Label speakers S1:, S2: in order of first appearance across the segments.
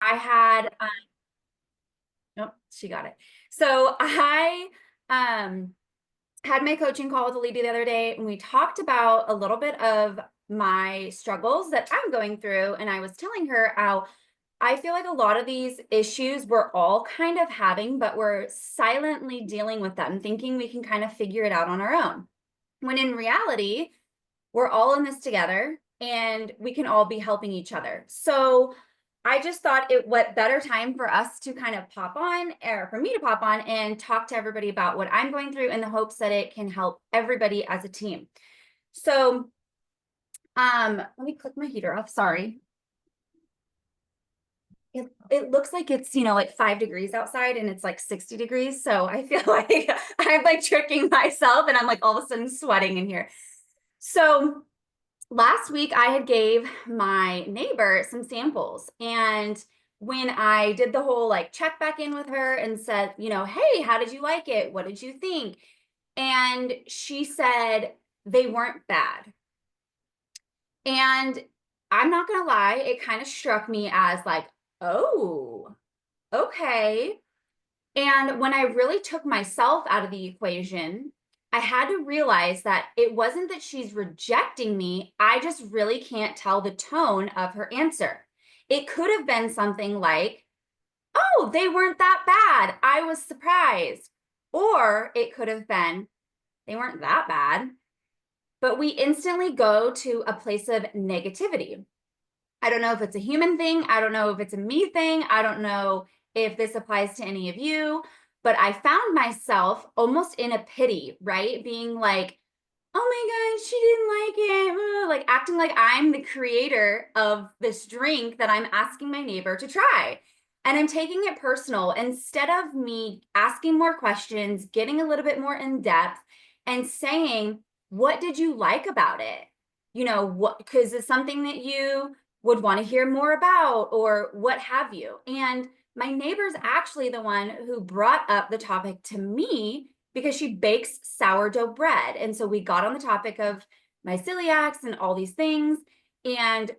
S1: I had, nope, she got it. So I had my coaching call with Alita the other day, and we talked about a little bit of my struggles that I'm going through. And I was telling her how I feel like a lot of these issues we're all kind of having, but we're silently dealing with them, thinking we can kind of figure it out on our own. When in reality, we're all in this together and we can all be helping each other. So I just thought what better time for us to kind of pop on, or for me to pop on and talk to everybody about what I'm going through in the hopes that it can help everybody as a team. So let me click my heater off. Sorry. It looks like it's, like 5 degrees outside and it's like 60 degrees. So I feel like I'm like tricking myself and I'm like all of a sudden sweating in here. So last week I had gave my neighbor some samples, and when I did the whole like check back in with her and said, hey, how did you like it? What did you think? And she said they weren't bad. And I'm not gonna lie, it kind of struck me as like, oh, okay. And when I really took myself out of the equation, I had to realize that it wasn't that she's rejecting me. I just really can't tell the tone of her answer. It could have been something like, oh, they weren't that bad. I was surprised. Or it could have been, they weren't that bad. But we instantly go to a place of negativity. I don't know if it's a human thing. I don't know if it's a me thing. I don't know if this applies to any of you, but I found myself almost in a pity, right? Being like, oh my God, she didn't like it. Like acting like I'm the creator of this drink that I'm asking my neighbor to try. And I'm taking it personal instead of me asking more questions, getting a little bit more in depth and saying, what did you like about it? What, because it's something that you would want to hear more about or what have you. And my neighbor's actually the one who brought up the topic to me because she bakes sourdough bread. And so we got on the topic of my celiacs and all these things. And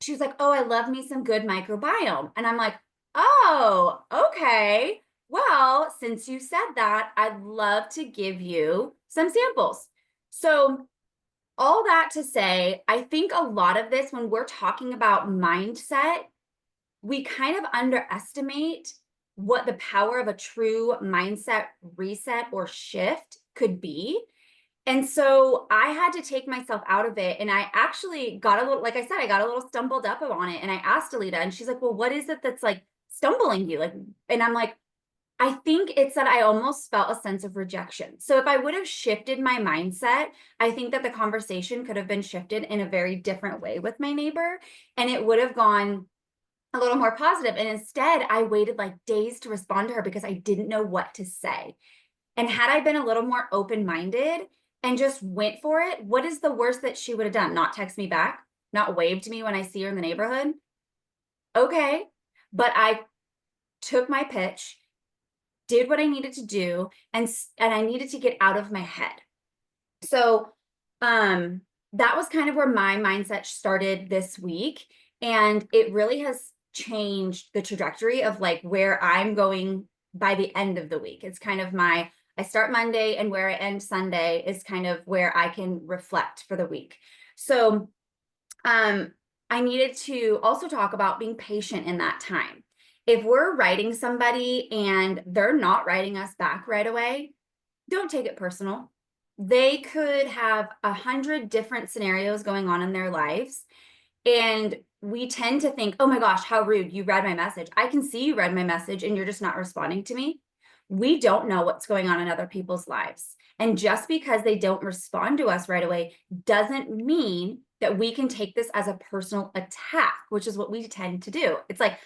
S1: she was like, oh, I love me some good microbiome. And I'm like, oh, okay. Well, since you said that, I'd love to give you some samples. So all that to say, I think a lot of this, when we're talking about mindset, we kind of underestimate what the power of a true mindset reset or shift could be. And so I had to take myself out of it. And I actually got a little, like I said, I got a little stumbled up on it. And I asked Alita, and she's like, well, what is it that's like stumbling you? Like, and I'm like, I think it's that I almost felt a sense of rejection. So if I would have shifted my mindset, I think that the conversation could have been shifted in a very different way with my neighbor. And it would have gone a little more positive. And instead, I waited like days to respond to her because I didn't know what to say. And had I been a little more open-minded and just went for it, what is the worst that she would have done? Not text me back, not wave to me when I see her in the neighborhood? Okay. But I took my pitch, did what I needed to do, and I needed to get out of my head. So that was kind of where my mindset started this week. And it really has changed the trajectory of like where I'm going by the end of the week. It's kind of I start Monday and where I end Sunday is kind of where I can reflect for the week. So I needed to also talk about being patient in that time. If we're writing somebody and they're not writing us back right away, don't take it personal. They could have 100 different scenarios going on in their lives. And we tend to think, oh my gosh, how rude. You read my message. I can see you read my message and you're just not responding to me. We don't know what's going on in other people's lives. And just because they don't respond to us right away doesn't mean that we can take this as a personal attack, which is what we tend to do. It's like,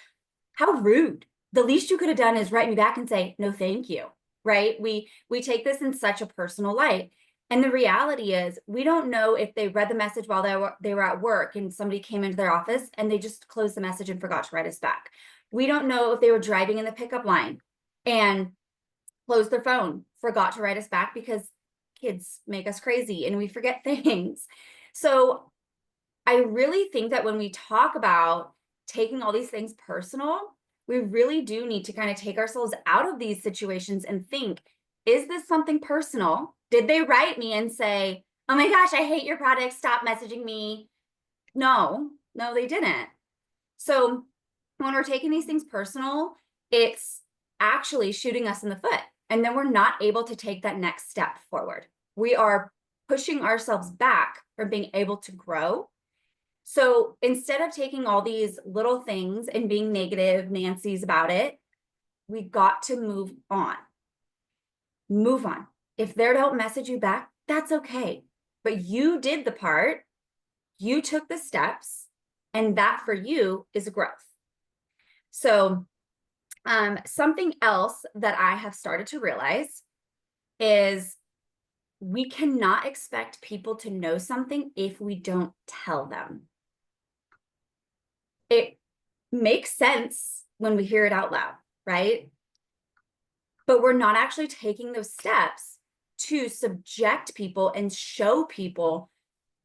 S1: how rude. The least you could have done is write me back and say, no, thank you, right? We take this in such a personal light. And the reality is we don't know if they read the message while they were at work and somebody came into their office and they just closed the message and forgot to write us back. We don't know if they were driving in the pickup line and closed their phone, forgot to write us back because kids make us crazy and we forget things. So I really think that when we talk about taking all these things personal, we really do need to kind of take ourselves out of these situations and think, is this something personal? Did they write me and say, oh my gosh, I hate your product, stop messaging me? No, they didn't. So when we're taking these things personal, it's actually shooting us in the foot. And then we're not able to take that next step forward. We are pushing ourselves back from being able to grow. So instead of taking all these little things and being negative Nancy's about it, we got to move on. Move on. If they don't message you back, that's okay. But you did the part, you took the steps, and that for you is growth. So something else that I have started to realize is we cannot expect people to know something if we don't tell them. It makes sense when we hear it out loud, right? But we're not actually taking those steps to subject people and show people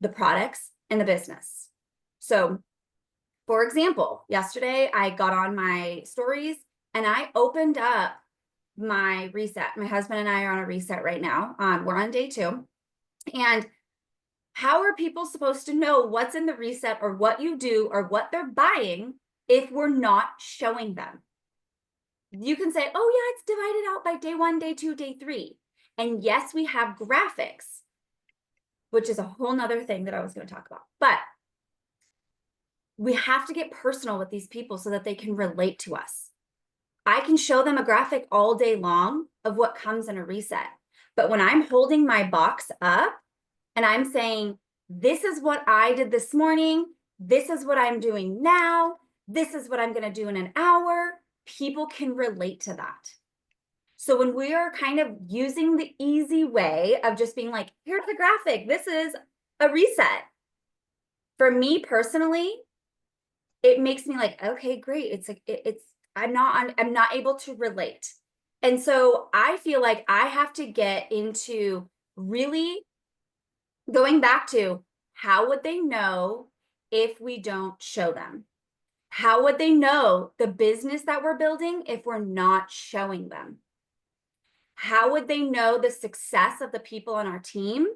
S1: the products and the business. So, for example, yesterday I got on my stories and I opened up my reset. My husband and I are on a reset right now. We're on day 2. And how are people supposed to know what's in the reset or what you do or what they're buying if we're not showing them? You can say, oh yeah, it's divided out by day 1, day 2, day 3. And yes, we have graphics, which is a whole nother thing that I was going to talk about. But we have to get personal with these people so that they can relate to us. I can show them a graphic all day long of what comes in a reset. But when I'm holding my box up and I'm saying, this is what I did this morning, this is what I'm doing now, this is what I'm going to do in an hour, people can relate to that. So when we are kind of using the easy way of just being like, here's the graphic, this is a reset. For me personally, it makes me like, okay, great. It's like, I'm not able to relate. And so I feel like I have to get into really going back to how would they know if we don't show them? How would they know the business that we're building if we're not showing them? How would they know the success of the people on our team,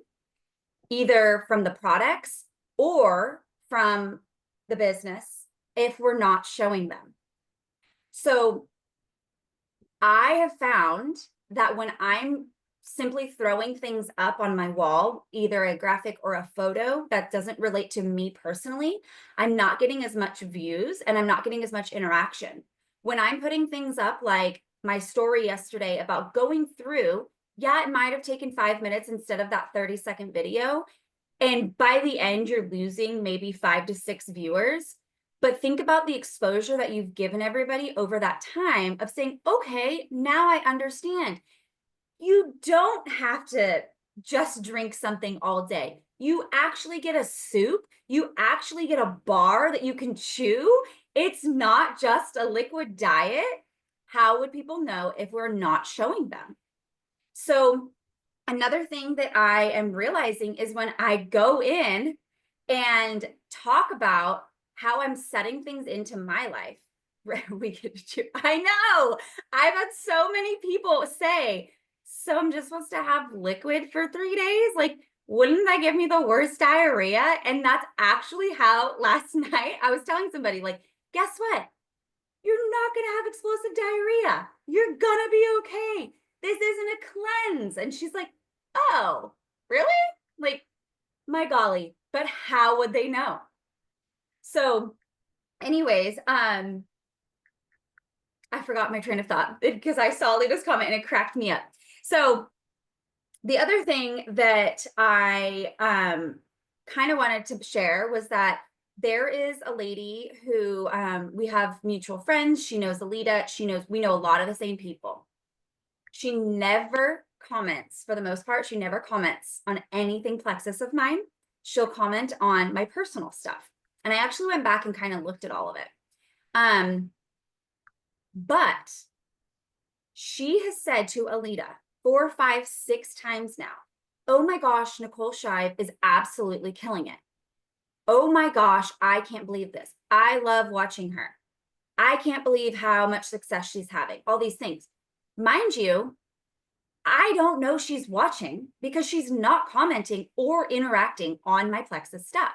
S1: either from the products or from the business, if we're not showing them? So I have found that when I'm simply throwing things up on my wall, either a graphic or a photo that doesn't relate to me personally, I'm not getting as much views and I'm not getting as much interaction. When I'm putting things up like my story yesterday about going through, yeah, it might have taken 5 minutes instead of that 30-second video. And by the end, you're losing maybe 5 to 6 viewers. But think about the exposure that you've given everybody over that time of saying, okay, now I understand. You don't have to just drink something all day. You actually get a soup. You actually get a bar that you can chew. It's not just a liquid diet. How would people know if we're not showing them? So another thing that I am realizing is when I go in and talk about how I'm setting things into my life. I know I've had so many people say, so I'm just supposed to have liquid for 3 days? Like, wouldn't that give me the worst diarrhea? And that's actually how last night I was telling somebody, like, guess what? You're not going to have explosive diarrhea. You're going to be okay. This isn't a cleanse. And she's like, oh, really? Like, my golly, but how would they know? So anyways, I forgot my train of thought because I saw Lita's comment and it cracked me up. So the other thing that I kind of wanted to share was that there is a lady who we have mutual friends. She knows Alita. We know a lot of the same people. She never comments, for the most part, she never comments on anything Plexus of mine. She'll comment on my personal stuff. And I actually went back and kind of looked at all of it. But she has said to Alita 4, 5, 6 times now, oh my gosh, Nicole Shive is absolutely killing it. Oh my gosh, I can't believe this. I love watching her. I can't believe how much success she's having, all these things. Mind you, I don't know she's watching because she's not commenting or interacting on my Plexus stuff.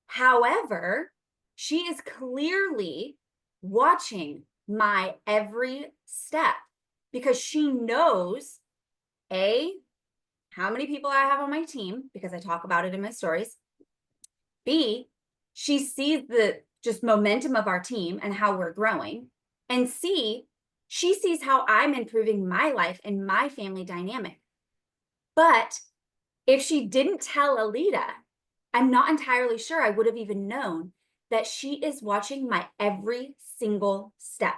S1: However, she is clearly watching my every step because she knows A, how many people I have on my team because I talk about it in my stories. B, she sees the just momentum of our team and how we're growing. And C, she sees how I'm improving my life and my family dynamic. But if she didn't tell Alita, I'm not entirely sure I would have even known that she is watching my every single step.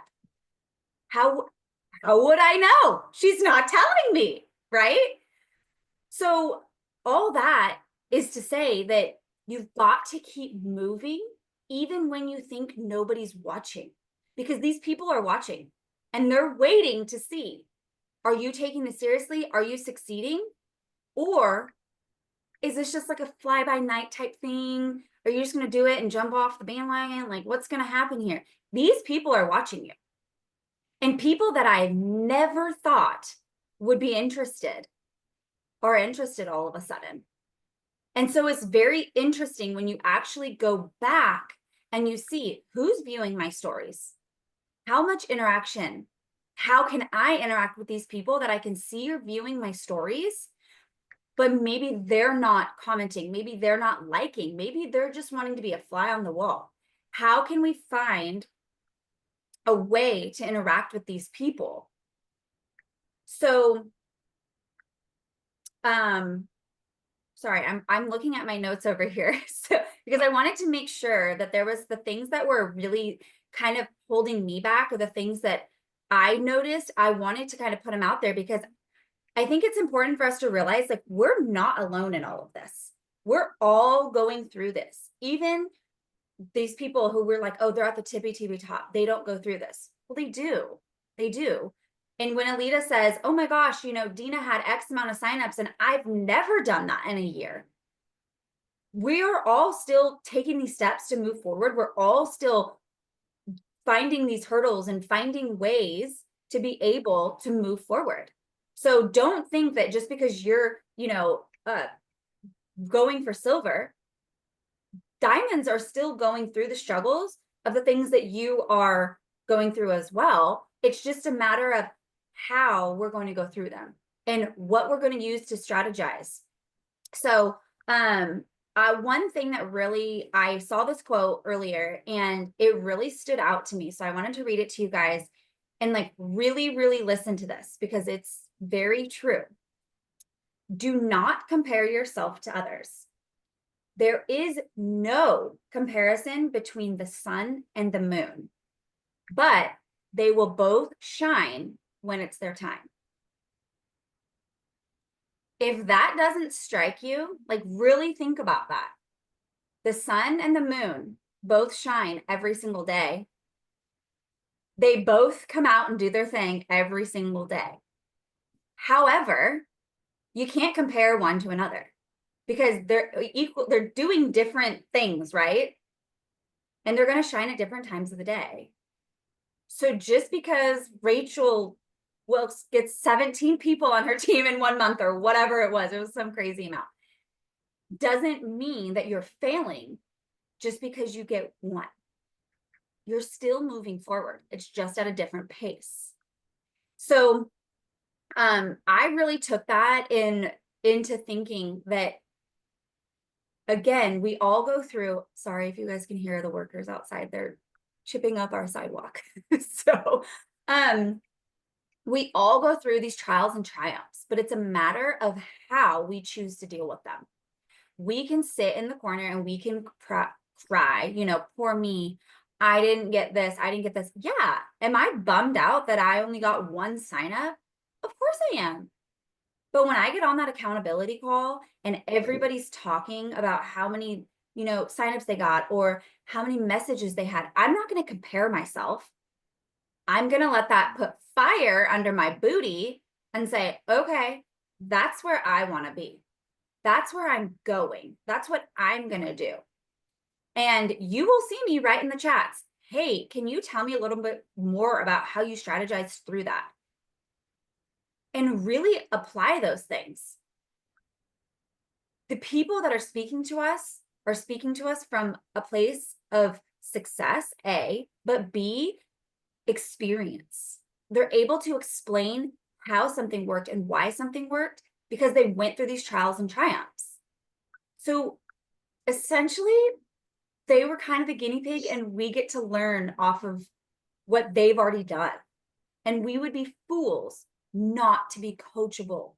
S1: How would I know? She's not telling me, right? So all that is to say that you've got to keep moving even when you think nobody's watching, because these people are watching and they're waiting to see, are you taking this seriously? Are you succeeding? Or is this just like a fly by night type thing? Are you just going to do it and jump off the bandwagon? Like, what's going to happen here? These people are watching you, and people that I never thought would be interested are interested all of a sudden. And so it's very interesting when you actually go back and you see who's viewing my stories, how much interaction, how can I interact with these people that I can see are viewing my stories, but maybe they're not commenting, maybe they're not liking, maybe they're just wanting to be a fly on the wall. How can we find a way to interact with these people? So, sorry, I'm looking at my notes over here. So, because I wanted to make sure that there was the things that were really kind of holding me back, or the things that I noticed, I wanted to kind of put them out there because I think it's important for us to realize, like, we're not alone in all of this. We're all going through this. Even these people who we're like, oh, they're at the tippy top, they don't go through this. Well, they do. They do. And when Alita says, oh my gosh, you know, Dina had X amount of signups and I've never done that in a year. We are all still taking these steps to move forward. We're all still finding these hurdles and finding ways to be able to move forward. So don't think that just because you're, you know, going for silver, diamonds are still going through the struggles of the things that you are going through as well. It's just a matter of how we're going to go through them and what we're going to use to strategize. So, one thing that really, I saw this quote earlier and it really stood out to me. So I wanted to read it to you guys and like really, really listen to this because it's very true. Do not compare yourself to others. There is no comparison between the sun and the moon, but they will both shine when it's their time. If that doesn't strike you, like really think about that. The sun and the moon both shine every single day. They both come out and do their thing every single day. However, you can't compare one to another because they're equal, they're doing different things, right? And they're going to shine at different times of the day. So just because Rachel Wilkes gets 17 people on her team in 1 month or whatever it was some crazy amount, doesn't mean that you're failing just because you get one. You're still moving forward. It's just at a different pace. So I really took that into thinking that, again, we all go through, sorry if you guys can hear the workers outside, they're chipping up our sidewalk. So we all go through these trials and triumphs, but it's a matter of how we choose to deal with them. We can sit in the corner and we can cry, you know, poor me, I didn't get this, I didn't get this. Yeah. Am I bummed out that I only got one sign up? Of course I am. But when I get on that accountability call and everybody's talking about how many, you know, signups they got or how many messages they had, I'm not going to compare myself. I'm going to let that put fire under my booty and say, okay, that's where I want to be. That's where I'm going. That's what I'm going to do. And you will see me write in the chats, hey, can you tell me a little bit more about how you strategized through that? And really apply those things. The people that are speaking to us are speaking to us from a place of success, A, but B, experience. They're able to explain how something worked and why something worked because they went through these trials and triumphs. So essentially, they were kind of the guinea pig, and we get to learn off of what they've already done. And we would be fools not to be coachable.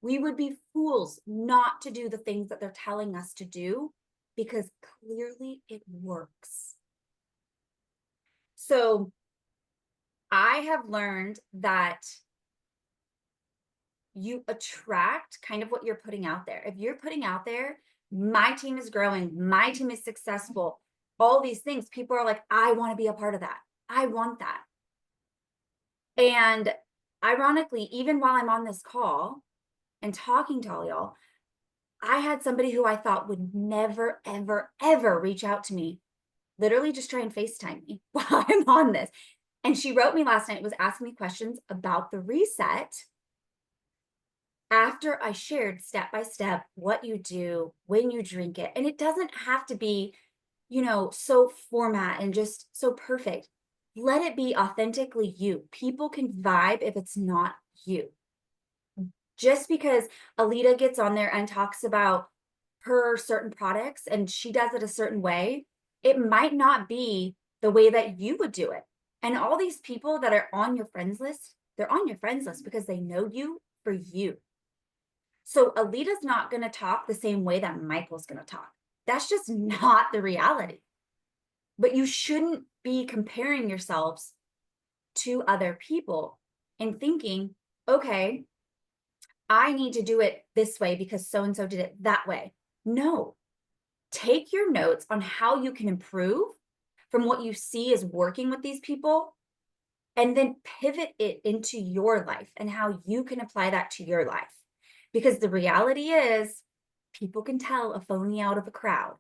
S1: We would be fools not to do the things that they're telling us to do because clearly it works. So I have learned that you attract kind of what you're putting out there. If you're putting out there, my team is growing, my team is successful, all these things, people are like, I want to be a part of that. I want that. And ironically, even while I'm on this call and talking to all y'all, I had somebody who I thought would never, ever, ever reach out to me, literally just try and FaceTime me while I'm on this. And she wrote me last night, was asking me questions about the reset after I shared step by step what you do when you drink it. And it doesn't have to be, so format and just so perfect. Let it be authentically you. People can vibe if it's not you. Just because Alita gets on there and talks about her certain products and she does it a certain way, it might not be the way that you would do it. And all these people that are on your friends list, they're on your friends list because they know you for you. So Alita's not going to talk the same way that Michael's going to talk. That's just not the reality. But you shouldn't be comparing yourselves to other people and thinking, okay, I need to do it this way because so-and-so did it that way. No, take your notes on how you can improve from what you see is working with these people, and then pivot it into your life and how you can apply that to your life. Because the reality is, people can tell a phony out of a crowd.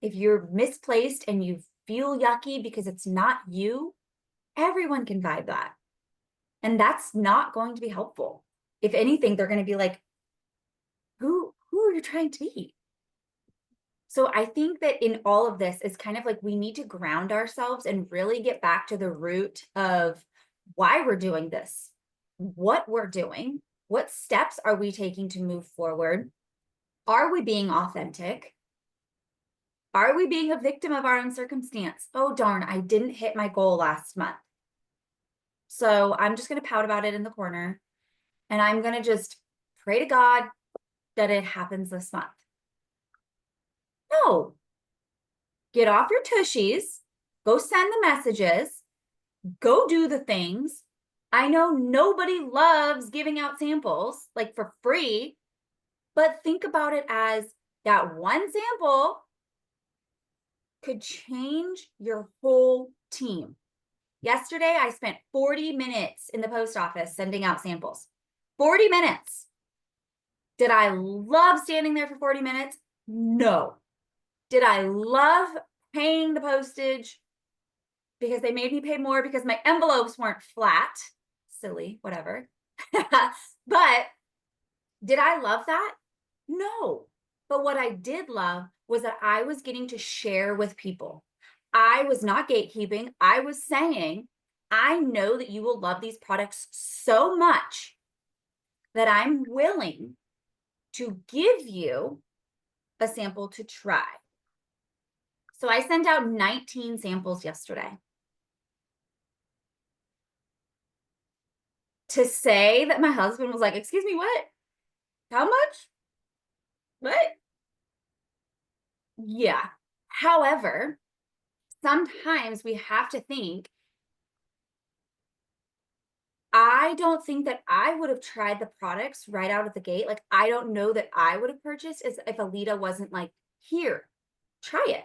S1: If you're misplaced and you feel yucky because it's not you, everyone can vibe that. And that's not going to be helpful. If anything, they're going to be like, who are you trying to be? So I think that in all of this, it's kind of like we need to ground ourselves and really get back to the root of why we're doing this, what we're doing, what steps are we taking to move forward? Are we being authentic? Are we being a victim of our own circumstance? Oh, darn, I didn't hit my goal last month. So I'm just going to pout about it in the corner. And I'm going to just pray to God that it happens this month. No. Get off your tushies. Go send the messages. Go do the things. I know nobody loves giving out samples like for free, but think about it as that one sample could change your whole team. Yesterday, I spent 40 minutes in the post office sending out samples. 40 minutes. Did I love standing there for 40 minutes? No. Did I love paying the postage because they made me pay more because my envelopes weren't flat? Silly, whatever. But did I love that? No. But what I did love was that I was getting to share with people. I was not gatekeeping. I was saying, I know that you will love these products so much that I'm willing to give you a sample to try. So I sent out 19 samples yesterday. To say that my husband was like, excuse me, what? How much? What? Yeah. However, sometimes we have to think, I don't think that I would have tried the products right out of the gate. Like, I don't know that I would have purchased as if Alita wasn't like, here, try it.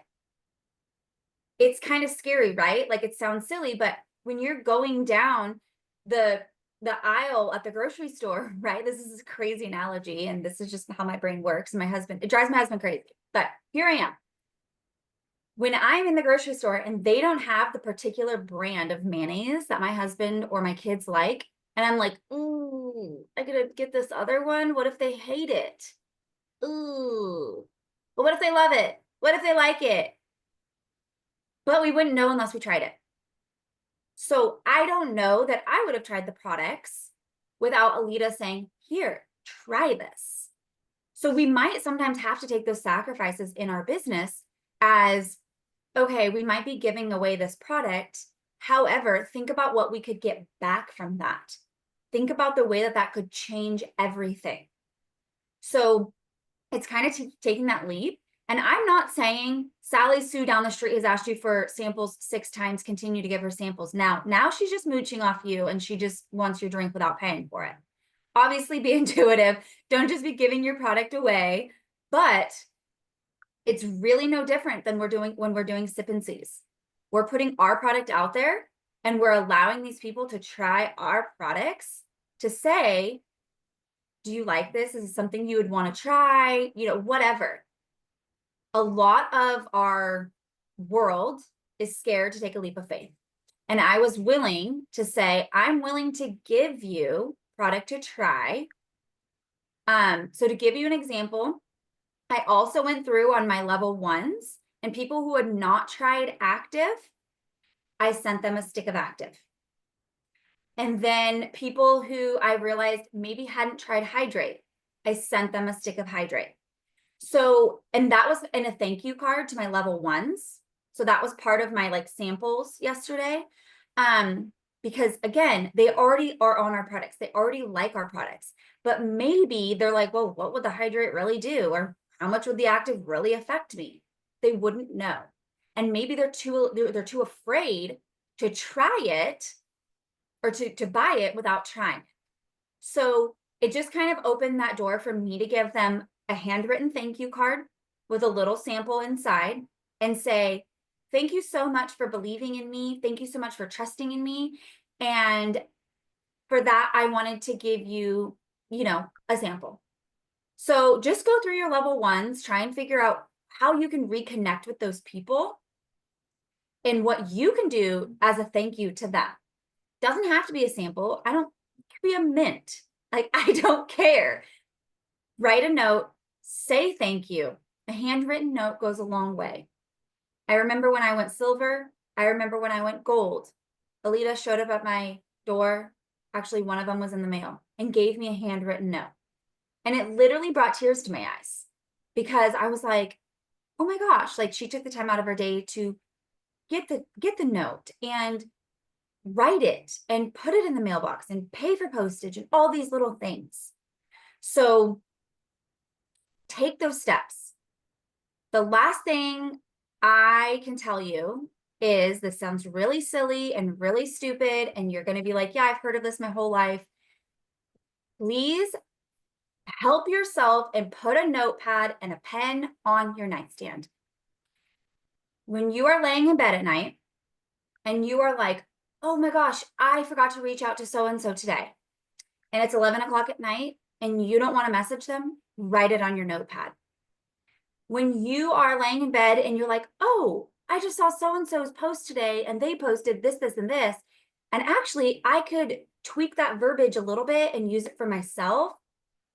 S1: It's kind of scary, right? Like, it sounds silly, but when you're going down the aisle at the grocery store, right? This is a crazy analogy, and this is just how my brain works. And it drives my husband crazy. But here I am. when I'm in the grocery store and they don't have the particular brand of mayonnaise that my husband or my kids like, and I'm like, ooh, I gotta get this other one. What if they hate it? Ooh. But what if they love it? What if they like it? But we wouldn't know unless we tried it. So I don't know that I would have tried the products without Alita saying, here, try this. So we might sometimes have to take those sacrifices in our business as, okay, we might be giving away this product. However, think about what we could get back from that. Think about the way that that could change everything. So it's kind of taking that leap. And I'm not saying Sally Sue down the street has asked you for samples 6 times, continue to give her samples. Now she's just mooching off you and she just wants your drink without paying for it. Obviously be intuitive. Don't just be giving your product away, but it's really no different than when we're doing Sip and Seas. We're putting our product out there and we're allowing these people to try our products to say, do you like this? Is it something you would want to try? You know, whatever. A lot of our world is scared to take a leap of faith. And I was willing to say, I'm willing to give you product to try. So to give you an example, I also went through on my level 1s and people who had not tried active, I sent them a stick of active. And then people who I realized maybe hadn't tried hydrate, I sent them a stick of hydrate. So, and that was in a thank you card to my level 1s. So that was part of my like samples yesterday. Because again, they already are on our products. They already like our products, but maybe they're like, well, what would the hydrate really do? Or how much would the active really affect me? They wouldn't know. And maybe they're too afraid to try it or to buy it without trying. So it just kind of opened that door for me to give them a handwritten thank you card with a little sample inside and say, thank you so much for believing in me. Thank you so much for trusting in me. And for that, I wanted to give you, you know, a sample. So just go through your level 1s, try and figure out how you can reconnect with those people and what you can do as a thank you to them. Doesn't have to be a sample. It could be a mint. Like, I don't care. Write a note, say thank you. A handwritten note goes a long way. I remember when I went silver. I remember when I went gold. Alita showed up at my door. Actually, one of them was in the mail and gave me a handwritten note. And it literally brought tears to my eyes because I was like, oh my gosh, like she took the time out of her day to get the note and write it and put it in the mailbox and pay for postage and all these little things. So take those steps. The last thing I can tell you is this sounds really silly and really stupid, and you're going to be like, yeah, I've heard of this my whole life. Please help yourself and put a notepad and a pen on your nightstand. When you are laying in bed at night and you are like, oh my gosh, I forgot to reach out to so-and-so today, and it's 11 o'clock at night and you don't want to message them, write it on your notepad. When you are laying in bed and you're like, oh, I just saw so-and-so's post today and they posted this, this, and this, and actually I could tweak that verbiage a little bit and use it for myself,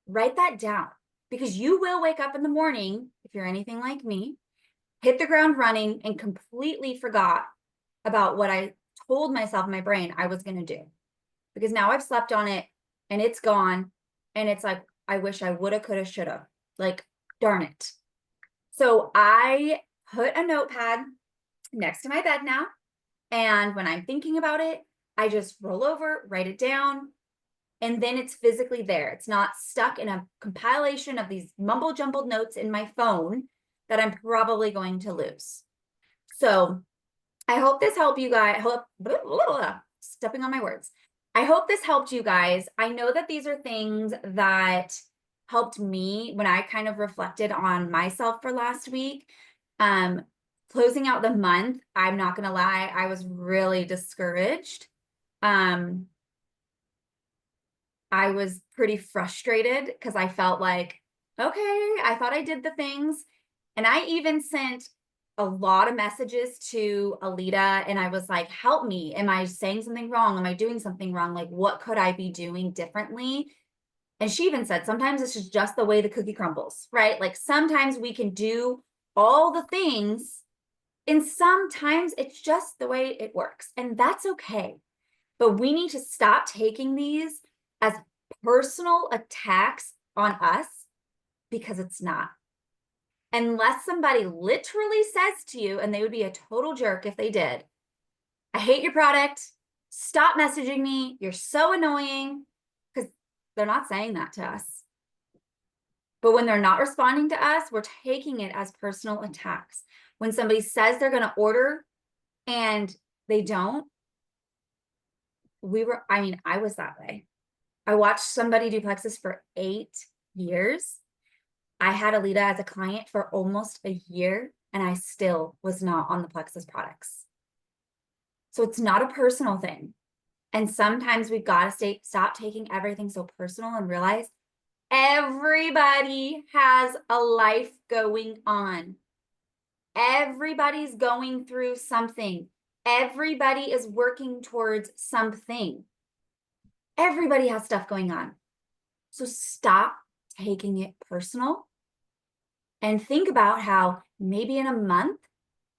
S1: write that down, because you will wake up in the morning, if you're anything like me, hit the ground running and completely forgot about what I told myself in my brain I was going to do, because now I've slept on it and it's gone. And it's like, I wish I woulda, coulda, shoulda, like, darn it. So I put a notepad next to my bed now. And when I'm thinking about it, I just roll over, write it down, and then it's physically there. It's not stuck in a compilation of these mumble jumbled notes in my phone that I'm probably going to lose. So I hope this helped you guys. Stepping on my words. I hope this helped you guys. I know that these are things that helped me when I kind of reflected on myself for last week. Closing out the month, I'm not gonna lie, I was really discouraged. I was pretty frustrated because I felt like, okay, I thought I did the things. And I even sent a lot of messages to Alita, and I was like, help me. Am I saying something wrong? Am I doing something wrong? Like, what could I be doing differently? And she even said, sometimes it's just the way the cookie crumbles, right? Like sometimes we can do all the things, and sometimes it's just the way it works. And that's okay. But we need to stop taking these as personal attacks on us, because it's not. Unless somebody literally says to you, and they would be a total jerk if they did, I hate your product, stop messaging me, you're so annoying, because they're not saying that to us. But when they're not responding to us, we're taking it as personal attacks. When somebody says they're going to order and they don't, I was that way. I watched somebody do Plexus for 8 years. I had Alita as a client for almost a year, and I still was not on the Plexus products. So it's not a personal thing. And sometimes we've got to stop taking everything so personal and realize everybody has a life going on. Everybody's going through something. Everybody is working towards something. Everybody has stuff going on. So stop taking it personal and think about how maybe in a month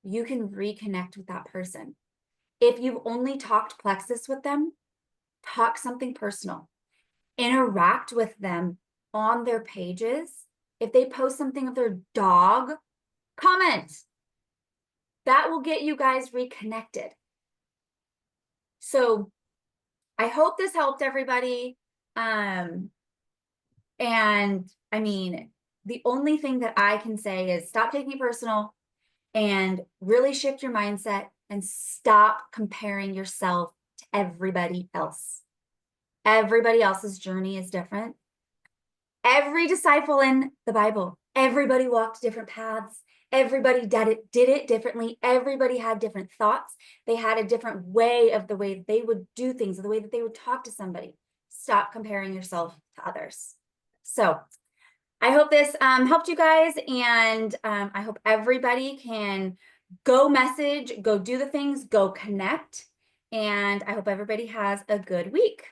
S1: you can reconnect with that person. If you've only talked Plexus with them, talk something personal. Interact with them on their pages. If they post something of their dog, comment. That will get you guys reconnected. So I hope this helped everybody. And I mean, the only thing that I can say is stop taking it personal and really shift your mindset and stop comparing yourself to everybody else. Everybody else's journey is different. Every disciple in the Bible, everybody walked different paths. Everybody did it differently. Everybody had different thoughts. They had a different way of the way they would do things, the way that they would talk to somebody. Stop comparing yourself to others. So I hope this helped you guys, and I hope everybody can go message, go do the things, go connect, and I hope everybody has a good week.